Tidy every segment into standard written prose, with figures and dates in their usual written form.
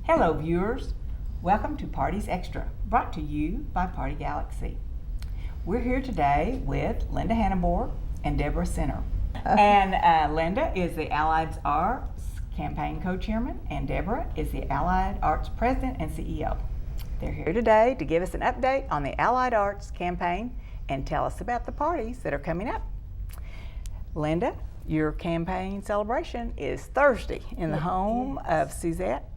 Hello viewers, welcome to Parties Extra, brought to you by Party Galaxy. We're here today with Linda Haneborg and Deborah Senner. And Linda is the Allied Arts Campaign Co-Chairman, and Deborah is the Allied Arts President and CEO. They're here today to give us an update on the Allied Arts Campaign and tell us about the parties that are coming up. Linda, your campaign celebration is Thursday in the home of Suzette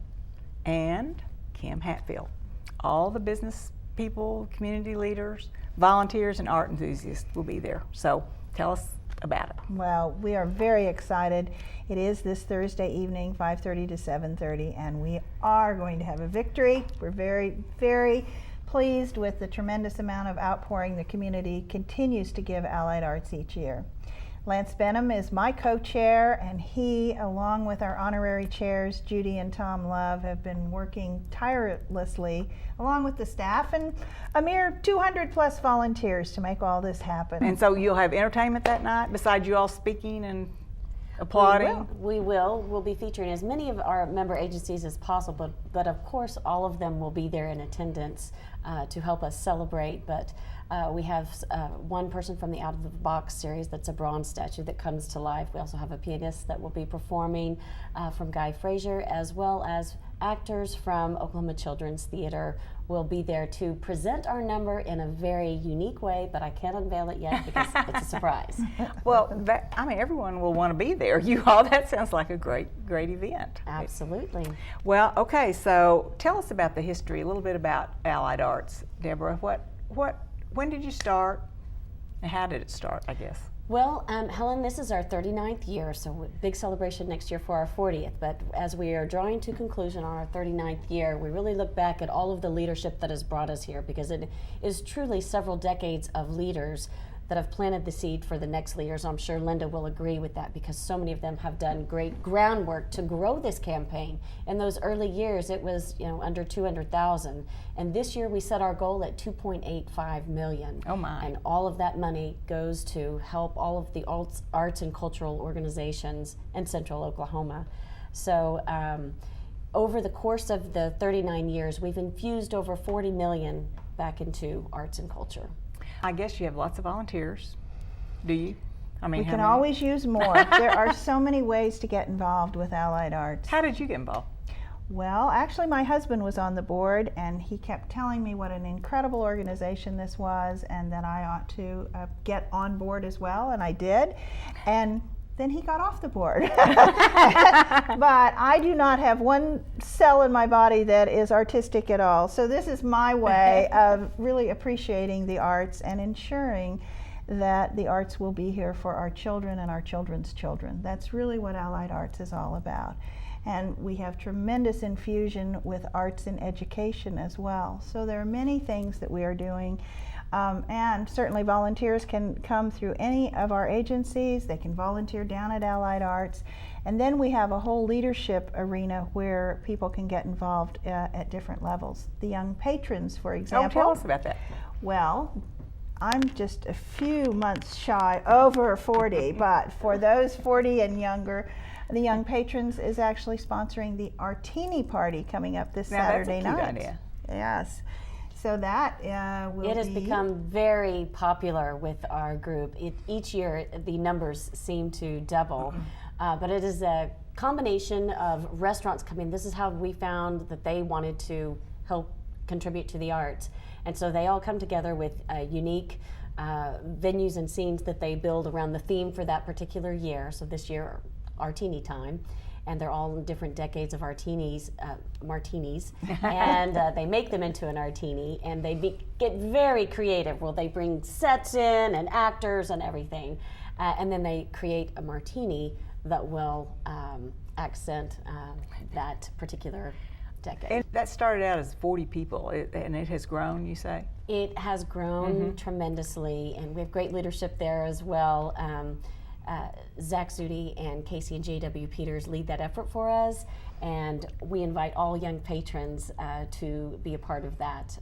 and Kim Hatfield. All the business people, community leaders, volunteers, and art enthusiasts will be there. So tell us about it. Well, we are very excited. It is this Thursday evening, 5:30 to 7:30, and we are going to have a victory. We're very, very pleased with the tremendous amount of outpouring the community continues to give Allied Arts each year. Lance Benham is my co-chair, and he, along with our honorary chairs, Judy and Tom Love, have been working tirelessly, along with the staff and a mere 200 plus volunteers to make all this happen. And so you'll have entertainment that night, besides you all speaking and applauding? We will. We'll be featuring as many of our member agencies as possible, but of course all of them will be there in attendance to help us celebrate. But we have one person from the Out of the Box series that's a bronze statue that comes to life. We also have a pianist that will be performing from Guy Frazier, as well as actors from Oklahoma Children's Theater will be there to present our number in a very unique way, but I can't unveil it yet because it's a surprise. Well, everyone will want to be there. You all, that sounds like a great event. Absolutely. Well, okay, so tell us about the history, a little bit about Allied Arts. Deborah, when did you start, and how did it start, I guess? Well, Helen, this is our 39th year, so big celebration next year for our 40th. But as we are drawing to conclusion on our 39th year, we really look back at all of the leadership that has brought us here, because it is truly several decades of leaders that have planted the seed for the next leaders. I'm sure Linda will agree with that, because so many of them have done great groundwork to grow this campaign. In those early years, it was under 200,000, and this year we set our goal at 2.85 million. Oh my! And all of that money goes to help all of the arts and cultural organizations in Central Oklahoma. So over the course of the 39 years, we've infused over 40 million back into arts and culture. I guess you have lots of volunteers. Do you? We can always use more. There are so many ways to get involved with Allied Arts. How did you get involved? Well, actually my husband was on the board, and he kept telling me what an incredible organization this was, and that I ought to get on board as well, and I did. And then he got off the board. But I do not have one cell in my body that is artistic at all. So this is my way of really appreciating the arts and ensuring that the arts will be here for our children and our children's children. That's really what Allied Arts is all about. And we have tremendous infusion with arts in education as well. So there are many things that we are doing. And certainly volunteers can come through any of our agencies. They can volunteer down at Allied Arts. And then we have a whole leadership arena where people can get involved at different levels. The young patrons, for example. Oh, tell us about that. Well, I'm just a few months shy over 40, but for those 40 and younger, the Young Patrons is actually sponsoring the Artini party coming up this Saturday night. That's a cute idea. Yes. So that It has become very popular with our group. Each year the numbers seem to double, but it is a combination of restaurants coming. This is how we found that they wanted to help contribute to the arts. And so they all come together with unique venues and scenes that they build around the theme for that particular year. So this year, Artini time. And they're all in different decades of martinis, and they make them into an Artini, and they get very creative. Well, they bring sets in and actors and everything, and then they create a martini that will accent that particular decade. And that started out as 40 people, and it has grown, you say? It has grown tremendously, and we have great leadership there as well. Zach Zudi and Casey and J.W. Peters lead that effort for us, and we invite all young patrons to be a part of that.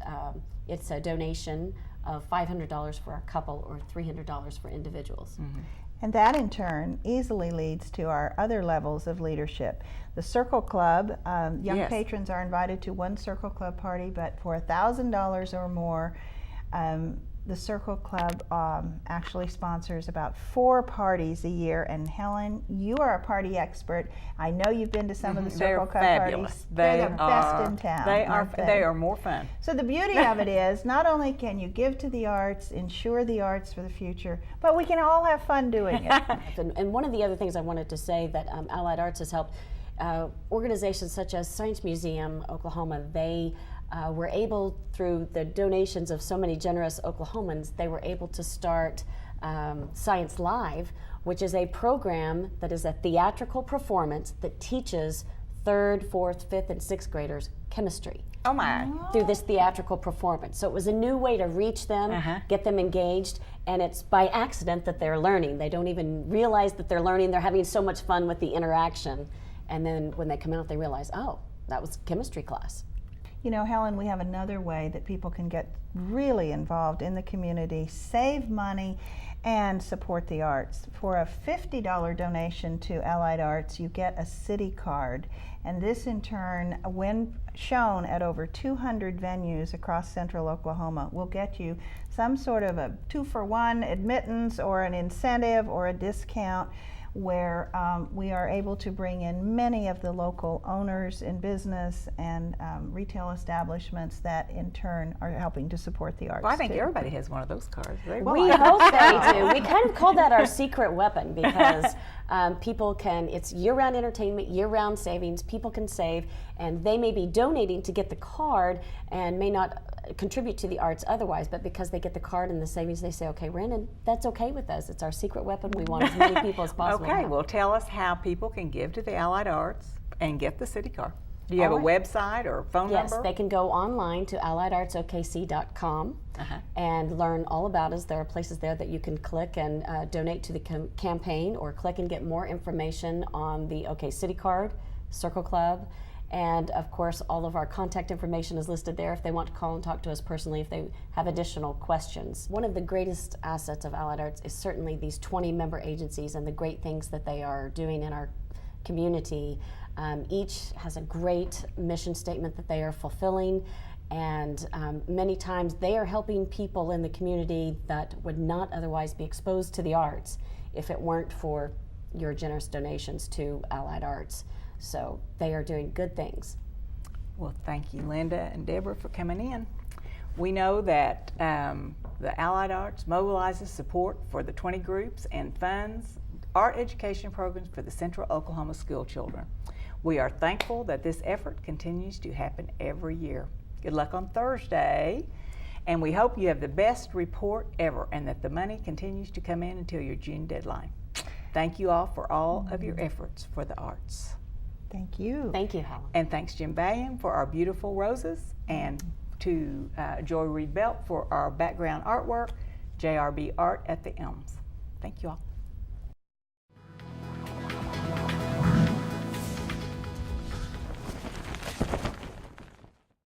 It's a donation of $500 for a couple or $300 for individuals. And that in turn easily leads to our other levels of leadership. The Circle Club, young Yes. patrons are invited to one Circle Club party, but for $1,000 or more, the Circle Club actually sponsors about 4 parties a year. And Helen, you are a party expert. I know you've been to some of the Circle Club fabulous. parties. They're the best in town. aren't They are more fun. So the beauty of it is, not only can you give to the arts, ensure the arts for the future, but we can all have fun doing it. And one of the other things I wanted to say that Allied Arts has helped, organizations such as Science Museum Oklahoma, they were able, through the donations of so many generous Oklahomans, they were able to start Science Live, which is a program that is a theatrical performance that teaches 3rd, 4th, 5th, and 6th graders chemistry. Oh my. Through this theatrical performance. So it was a new way to reach them, get them engaged, and it's by accident that they're learning. They don't even realize that they're learning. They're having so much fun with the interaction. And then when they come out, they realize, oh, that was chemistry class. You know, Helen, we have another way that people can get really involved in the community, save money, and support the arts. For a $50 donation to Allied Arts, you get a city card. And this, in turn, when shown at over 200 venues across central Oklahoma, will get you some sort of a 2-for-1 admittance or an incentive or a discount, where we are able to bring in many of the local owners in business and retail establishments that in turn are helping to support the arts. Well, I think too. everybody has one of those cards. We hope they do. We kind of call that our secret weapon because people can, it's year-round entertainment, year-round savings, people can save, and they may be donating to get the card and may not contribute to the arts otherwise, but because they get the card and the savings, they say, okay, we're in, and that's okay with us. It's our secret weapon. We want as many people as possible. Okay, well, tell us how people can give to the Allied Arts and get the city card. Do you have a website or phone number? Yes, they can go online to alliedertsokc.com and learn all about us. There are places there that you can click and donate to the campaign, or click and get more information on the OK City Card, Circle Club, and of course all of our contact information is listed there if they want to call and talk to us personally if they have additional questions. One of the greatest assets of Allied Arts is certainly these 20 member agencies and the great things that they are doing in our community. Each has a great mission statement that they are fulfilling, and many times they are helping people in the community that would not otherwise be exposed to the arts if it weren't for your generous donations to Allied Arts. So they are doing good things. Well, thank you, Linda and Deborah, for coming in. We know that the Allied Arts mobilizes support for the 20 groups and funds art education programs for the Central Oklahoma school children. We are thankful that this effort continues to happen every year. Good luck on Thursday, and we hope you have the best report ever and that the money continues to come in until your June deadline. Thank you all for all of your efforts for the arts. Thank you. Thank you, Helen. And thanks Jim Ballion for our beautiful roses, and to Joy Reed Belt for our background artwork, JRB Art at the Elms. Thank you all.